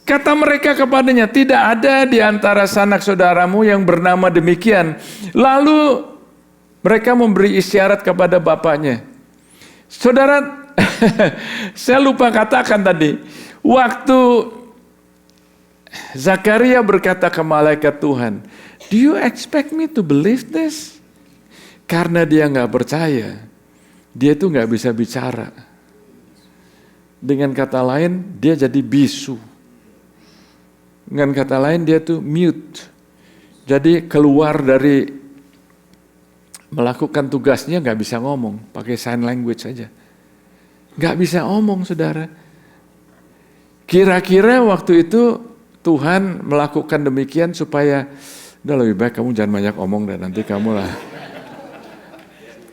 Kata mereka kepadanya, tidak ada di antara sanak saudaramu yang bernama demikian. Lalu mereka memberi isyarat kepada bapaknya. Saudara, saya lupa katakan tadi, waktu Zakaria berkata ke malaikat Tuhan, do you expect me to believe this? Karena dia nggak percaya, dia itu nggak bisa bicara. Dengan kata lain, dia jadi bisu. Dengan kata lain, dia tuh mute. Jadi keluar dari melakukan tugasnya nggak bisa ngomong, pakai sign language saja. Nggak bisa ngomong, saudara. Kira-kira waktu itu Tuhan melakukan demikian supaya, udah lebih baik kamu jangan banyak omong dan nanti kamu lah.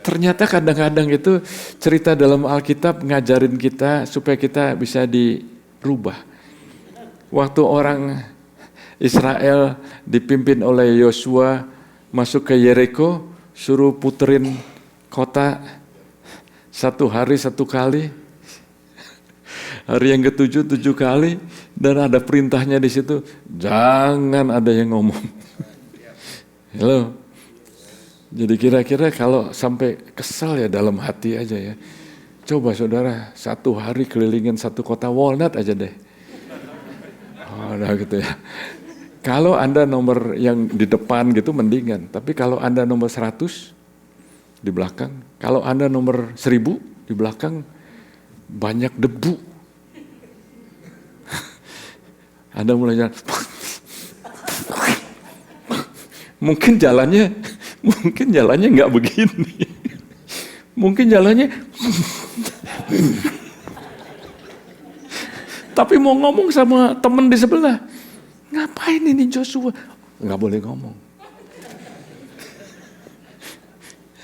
Ternyata kadang-kadang itu cerita dalam Alkitab ngajarin kita supaya kita bisa dirubah. Waktu orang Israel dipimpin oleh Yosua masuk ke Yeriko, suruh puterin kota 1 hari 1 kali. Hari yang ke-7 7 kali, dan ada perintahnya di situ, jangan ada yang ngomong. Halo. Jadi kira-kira kalau sampai kesal ya dalam hati aja ya. Coba saudara 1 hari kelilingin 1 kota Walnut aja deh. Oh, udah gitu ya. Kalau Anda nomor yang di depan gitu mendingan. Tapi kalau Anda nomor 100 di belakang. Kalau Anda nomor 1000 di belakang banyak debu. Anda mulai jalan. Mungkin jalannya nggak begini. Mungkin jalannya Tapi mau ngomong sama temen di sebelah, ngapain ini Joshua? Nggak boleh ngomong.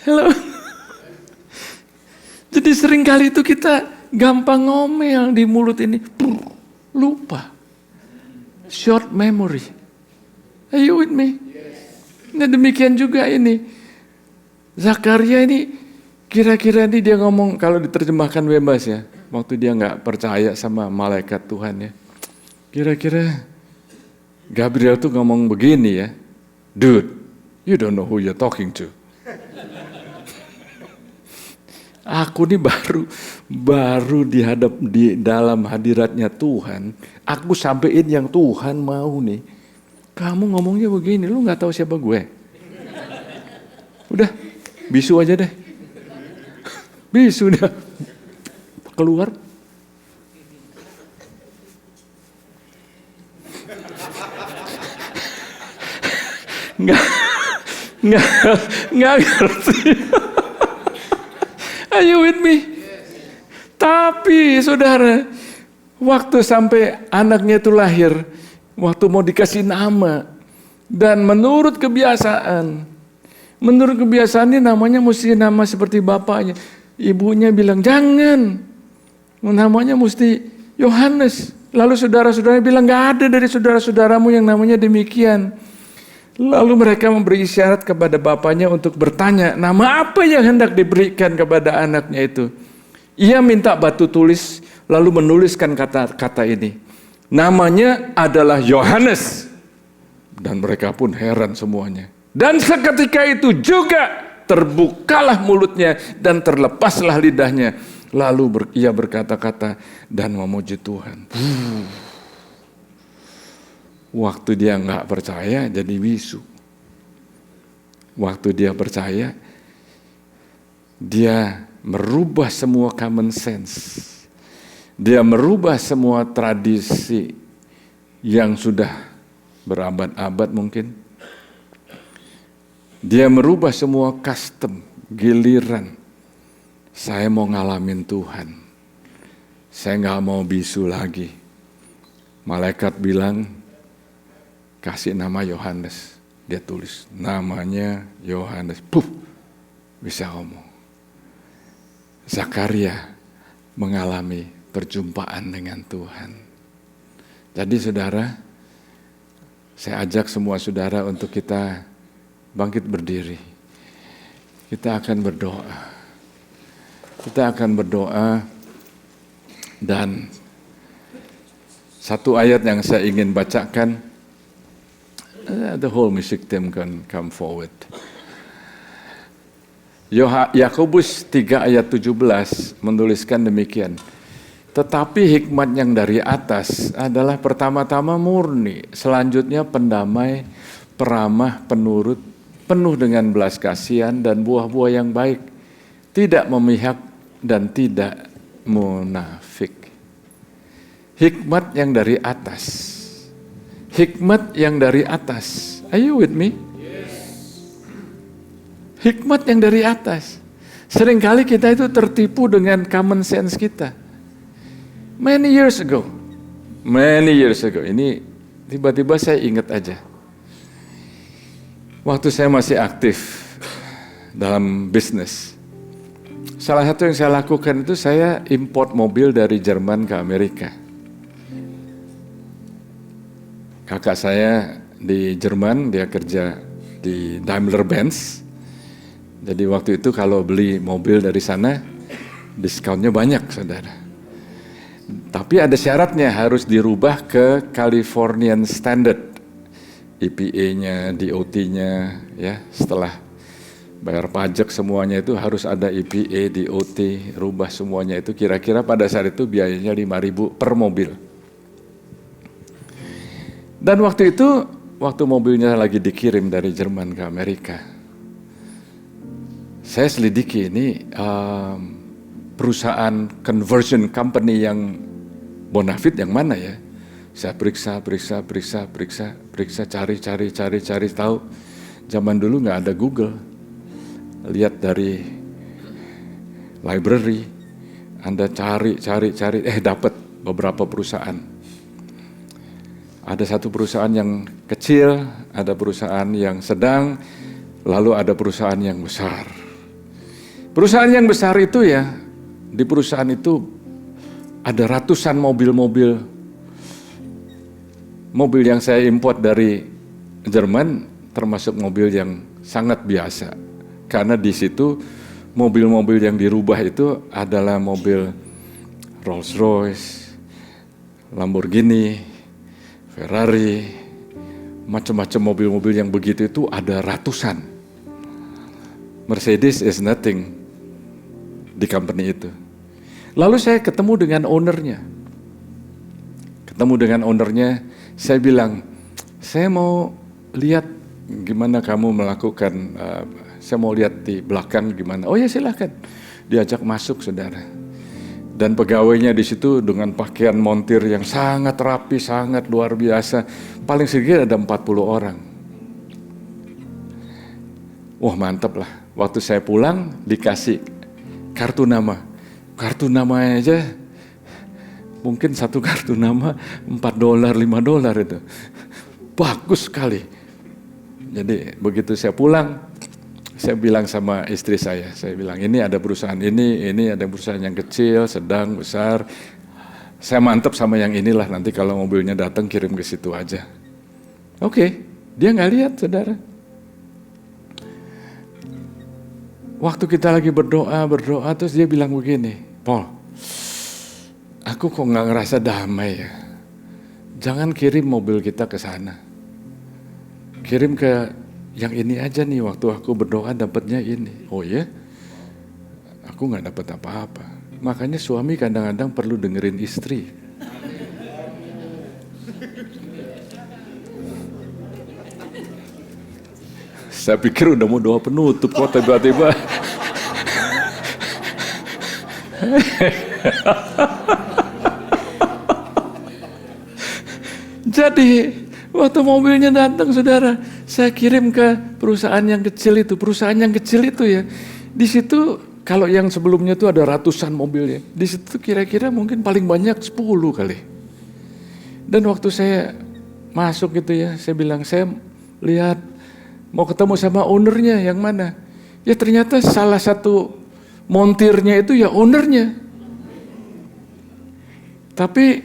Halo. Jadi seringkali itu kita gampang ngomel di mulut ini, lupa. Short memory. Are you with me? Nah demikian juga ini. Zakaria ini kira-kira ini dia ngomong, kalau diterjemahkan bebas ya, waktu dia nggak percaya sama malaikat Tuhan ya. Kira-kira Gabriel tuh ngomong begini ya, dude, you don't know who you're talking to. Aku nih baru di dalam hadiratnya Tuhan, aku sampein yang Tuhan mau nih. Kamu ngomongnya begini, lu nggak tahu siapa gue. Udah, bisu aja deh. Bisu dah. Keluar. Nggak ngerti. Are you with me? Tapi saudara, waktu sampai anaknya itu lahir, waktu mau dikasih nama, dan menurut kebiasaan ini namanya mesti nama seperti bapaknya. Ibunya bilang jangan, namanya mesti Yohanes. Lalu saudara-saudaranya bilang nggak ada dari saudara-saudaramu yang namanya demikian. Lalu mereka memberi isyarat kepada bapaknya untuk bertanya, nama apa yang hendak diberikan kepada anaknya itu. Ia minta batu tulis, lalu menuliskan kata-kata ini. Namanya adalah Yohanes. Dan mereka pun heran semuanya. Dan seketika itu juga terbukalah mulutnya dan terlepaslah lidahnya. Lalu ia berkata-kata dan memuji Tuhan. Waktu dia nggak percaya jadi bisu. Waktu dia percaya, dia merubah semua common sense. Dia merubah semua tradisi yang sudah berabad-abad mungkin. Dia merubah semua custom, giliran. Saya mau ngalamin Tuhan. Saya nggak mau bisu lagi. Malaikat bilang, kasih nama Yohanes. Dia tulis namanya Yohanes. Bisa ngomong. Zakaria mengalami perjumpaan dengan Tuhan. Jadi saudara, saya ajak semua saudara untuk kita bangkit berdiri. Kita akan berdoa. Kita akan berdoa dan satu ayat yang saya ingin bacakan. The whole music team can come forward. Yakobus 3 ayat 17 menuliskan demikian. Tetapi hikmat yang dari atas adalah pertama-tama murni, selanjutnya pendamai, peramah, penurut, penuh dengan belas kasihan dan buah-buah yang baik, tidak memihak dan tidak munafik. Hikmat yang dari atas. Hikmat yang dari atas. Are you with me? Yes. Hikmat yang dari atas. Seringkali kita itu tertipu dengan common sense kita. Many years ago. Ini tiba-tiba saya ingat aja. Waktu saya masih aktif dalam bisnis. Salah satu yang saya lakukan itu saya import mobil dari Jerman ke Amerika. Kakak saya di Jerman, dia kerja di Daimler-Benz. Jadi waktu itu kalau beli mobil dari sana, diskonnya banyak, saudara. Tapi ada syaratnya, harus dirubah ke Californian Standard. EPA-nya, DOT-nya, ya setelah bayar pajak semuanya itu harus ada EPA, DOT, rubah semuanya itu. Kira-kira pada saat itu biayanya 5.000 per mobil. Dan waktu itu, waktu mobilnya lagi dikirim dari Jerman ke Amerika, saya selidiki ini perusahaan conversion company yang bonafit yang mana ya. Saya periksa, cari tahu. Zaman dulu nggak ada Google. Lihat dari library Anda cari, dapat beberapa perusahaan. Ada satu perusahaan yang kecil, ada perusahaan yang sedang, lalu ada perusahaan yang besar. Perusahaan yang besar itu ya, di perusahaan itu ada ratusan mobil yang saya import dari Jerman, termasuk mobil yang sangat biasa. Karena di situ mobil-mobil yang dirubah itu adalah mobil Rolls-Royce, Lamborghini, Ferrari, macam-macam mobil-mobil yang begitu itu ada ratusan. Mercedes is nothing di company itu. Lalu saya ketemu dengan ownernya. Saya bilang, saya mau lihat gimana kamu melakukan, saya mau lihat di belakang gimana. Oh ya silakan, diajak masuk saudara. Dan pegawainya di situ dengan pakaian montir yang sangat rapi, sangat luar biasa. Paling sedikit ada 40 orang. Wah mantap lah. Waktu saya pulang dikasih kartu nama. Kartu nama aja mungkin satu kartu nama $4, $5 itu. Bagus sekali. Jadi begitu saya pulang, saya bilang sama istri saya bilang ini ada perusahaan ini ada perusahaan yang kecil, sedang, besar. Saya mantap sama yang inilah, nanti kalau mobilnya datang kirim ke situ aja. Oke, dia nggak lihat saudara. Waktu kita lagi berdoa terus dia bilang begini, Paul, aku kok nggak ngerasa damai ya. Jangan kirim mobil kita ke sana. Kirim ke yang ini aja nih, waktu aku berdoa dapatnya ini. Oh ya? Aku nggak dapat apa-apa. Makanya suami kadang-kadang perlu dengerin istri. Saya pikir udah mau doa penutup kok tiba-tiba. Jadi waktu mobilnya datang saudara, saya kirim ke perusahaan yang kecil itu. Perusahaan yang kecil itu ya, di situ kalau yang sebelumnya itu ada ratusan mobilnya. Di situ kira-kira mungkin paling banyak 10 kali. Dan waktu saya masuk gitu ya, saya bilang saya lihat mau ketemu sama ownernya yang mana. Ya ternyata salah satu montirnya itu ya ownernya. Tapi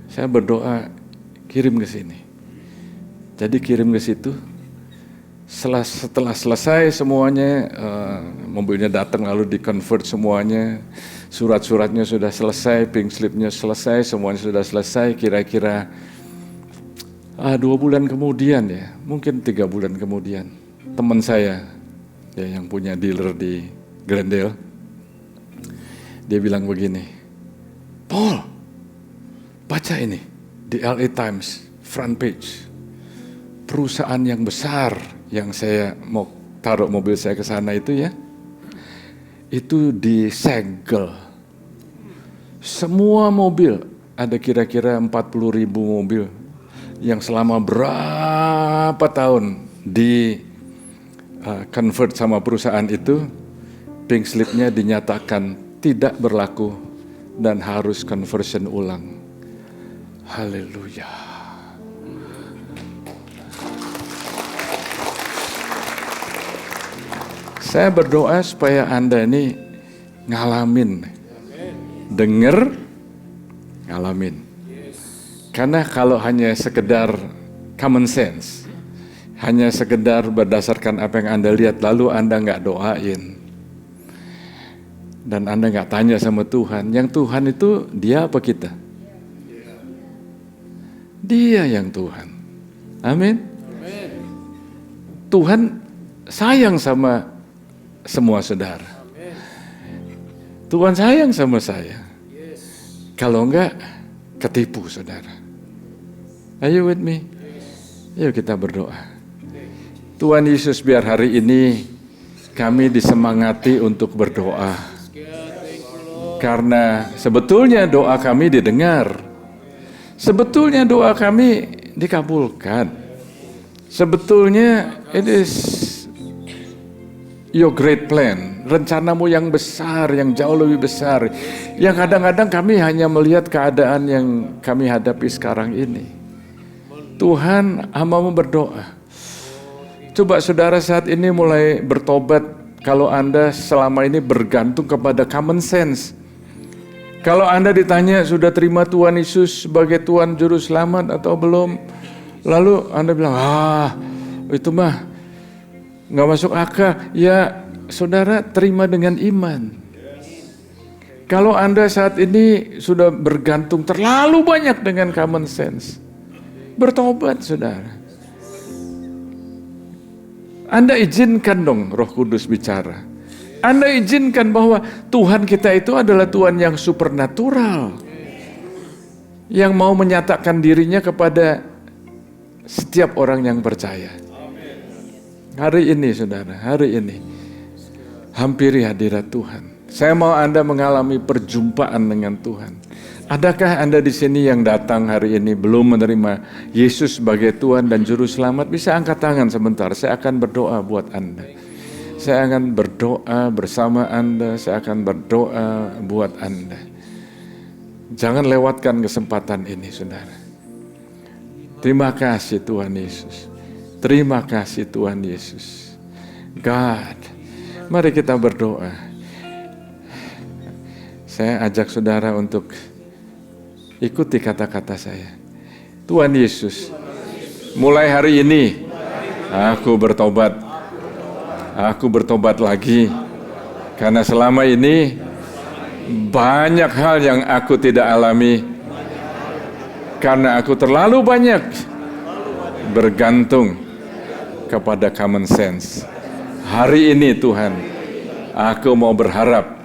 saya berdoa kirim ke sini. Jadi kirim ke situ. Setelah selesai semuanya, mobilnya datang lalu di-convert semuanya. Surat-suratnya sudah selesai, pink slipnya selesai, semuanya sudah selesai. Kira-kira 2 bulan kemudian ya, mungkin 3 bulan kemudian, teman saya ya, yang punya dealer di Glendale, dia bilang begini, Paul, baca ini di LA Times front page, perusahaan yang besar yang saya mau taruh mobil saya ke sana itu ya, itu disegel. Semua mobil, ada kira-kira 40.000 mobil yang selama berapa tahun di convert sama perusahaan itu, pink slipnya dinyatakan tidak berlaku dan harus conversion ulang. Haleluya. Saya berdoa supaya Anda ini ngalamin, denger, ngalamin. Karena kalau hanya sekedar common sense, hanya sekedar berdasarkan apa yang Anda lihat, lalu Anda nggak doain, dan Anda nggak tanya sama Tuhan, yang Tuhan itu dia apa kita? Dia yang Tuhan. Amin. Tuhan sayang sama semua saudara. Tuhan sayang sama saya. Kalau enggak, ketipu saudara. Are you with me? Yuk kita berdoa. Tuhan Yesus, biar hari ini kami disemangati untuk berdoa. Karena sebetulnya doa kami didengar. Sebetulnya doa kami dikabulkan. Sebetulnya it is your great plan rencanamu yang besar, yang jauh lebih besar. Yang kadang-kadang kami hanya melihat keadaan yang kami hadapi sekarang ini. Tuhan, hamba-Mu berdoa. Coba saudara saat ini mulai bertobat kalau Anda selama ini bergantung kepada common sense. Kalau Anda ditanya sudah terima Tuhan Yesus sebagai Tuhan Juru Selamat atau belum, lalu Anda bilang, itu mah nggak masuk akal. Ya, saudara terima dengan iman. Kalau Anda saat ini sudah bergantung terlalu banyak dengan common sense, bertobat saudara. Anda izinkan dong Roh Kudus bicara. Anda izinkan bahwa Tuhan kita itu adalah Tuhan yang supernatural, yang mau menyatakan dirinya kepada setiap orang yang percaya. Hari ini saudara, hari ini hampiri hadirat Tuhan. Saya mau Anda mengalami perjumpaan dengan Tuhan. Adakah Anda di sini yang datang hari ini belum menerima Yesus sebagai Tuhan dan Juru Selamat? Bisa angkat tangan sebentar, saya akan berdoa buat Anda. Saya akan berdoa bersama Anda, saya akan berdoa buat Anda. Jangan lewatkan kesempatan ini saudara. Terima kasih Tuhan Yesus. Terima kasih Tuhan Yesus. God, mari kita berdoa. Saya ajak saudara untuk ikuti kata-kata saya. Tuhan Yesus, mulai hari ini aku bertobat. Aku bertobat lagi. Karena selama ini banyak hal yang aku tidak alami. Karena aku terlalu banyak bergantung kepada common sense. Hari ini Tuhan, aku mau berharap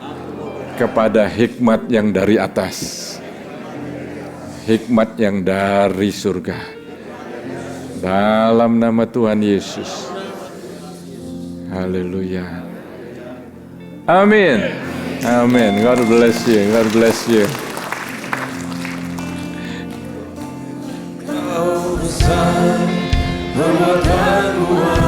kepada hikmat yang dari atas. Hikmat yang dari surga. Dalam nama Tuhan Yesus. Haleluya. Amin. Amin. God bless you. God bless you. Kau besar, perbuatanmu